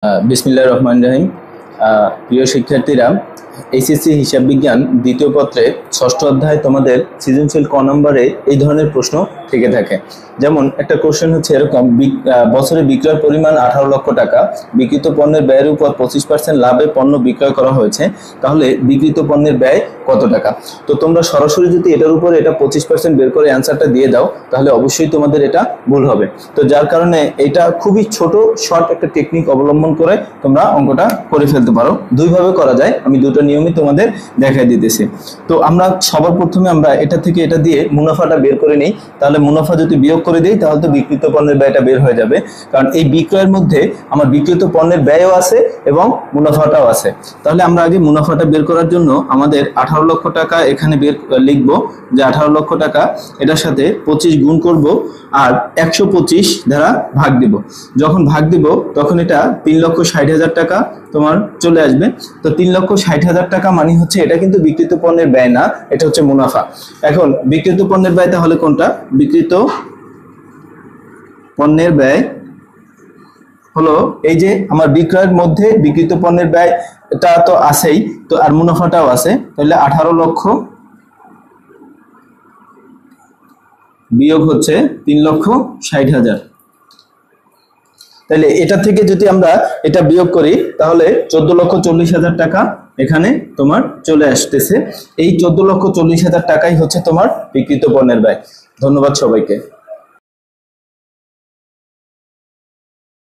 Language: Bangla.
বিসমিল্লাহির রহমানির রহিম। প্রিয় শিক্ষার্থীরা, এইচএসসি হিসাব বিজ্ঞান দ্বিতীয় পত্রে ষষ্ঠ অধ্যায় তোমাদের সৃজনশীল ক নম্বরে এই ধরনের প্রশ্ন থেকে থাকে। যেমন একটা কোশ্চেন হচ্ছে এরকম, বছরে বিক্রয়ের পরিমাণ 18 লক্ষ টাকা, বিক্রিত পণ্যের ব্যয়ের উপর 25% লাভে পণ্য বিক্রয় করা হয়েছে, তাহলে বিক্রিত পণ্যের ব্যয় কত টাকা? তো তোমরা সরাসরি যদি এটার উপর এটা 25% বের করে অ্যান্সারটা দিয়ে দাও, তাহলে অবশ্যই তোমাদের এটা ভুল হবে। তো যার কারণে এটা খুবই ছোট শর্ট একটা টেকনিক অবলম্বন করে তোমরা অঙ্কটা করে ফেলতে পারো। দুইভাবে করা যায়, আমি দুটো নিয়মই তোমাদের দেখাই দিতেছি। তো আমরা সবার প্রথমে আমরা এটা থেকে এটা দিয়ে মুনাফাটা বের করে নিই। তাহলে মুনাফা যদি বিয়োগ করে দিই তাহলে তো বিক্রিত পণ্যের ব্যয়টা বের হয়ে যাবে, কারণ এই বিক্রয়ের মধ্যে আমার বিক্রিত পণ্যের ব্যয়ও আছে এবং মুনাফাটাও আছে। তাহলে আমরা আগে মুনাফাটা বের করার জন্য আমাদের 18 লক্ষ টাকা এখানে লিখবো, যে 18 লক্ষ টাকা এটার সাথে 25 গুণ করব আর 125 দ্বারা ভাগ দিব। যখন ভাগ দিব তখন এটা 3,60,000 টাকা তোমার চলে আসবে। তো 3,60,000 টাকা মানে হচ্ছে এটা কিন্তু বিক্রিত পণ্যের ব্যয় না, এটা হচ্ছে মুনাফা। এখন বিক্রিত পণ্যের ব্যয় তাহলে কোনটা? বিক্রিত পণ্যের ব্যয় হলো এই যে আমার বিক্রয়ের মধ্যে বিক্রিত পণ্যের ব্যয় এটা তো আছেই, তো আর মুনাফাটাও আছে। তাহলে 18 লক্ষ বিয়োগ হচ্ছে 3,60,000। তাহলে এটা থেকে যদি আমরা এটা বিয়োগ করি তাহলে 14,40,000 টাকা এখানে তোমার চলে আসতেছে। এই 14,40,000 টাকাই হচ্ছে তোমার বিক্রিত পণ্যের ব্যয়। ধন্যবাদ সবাইকে।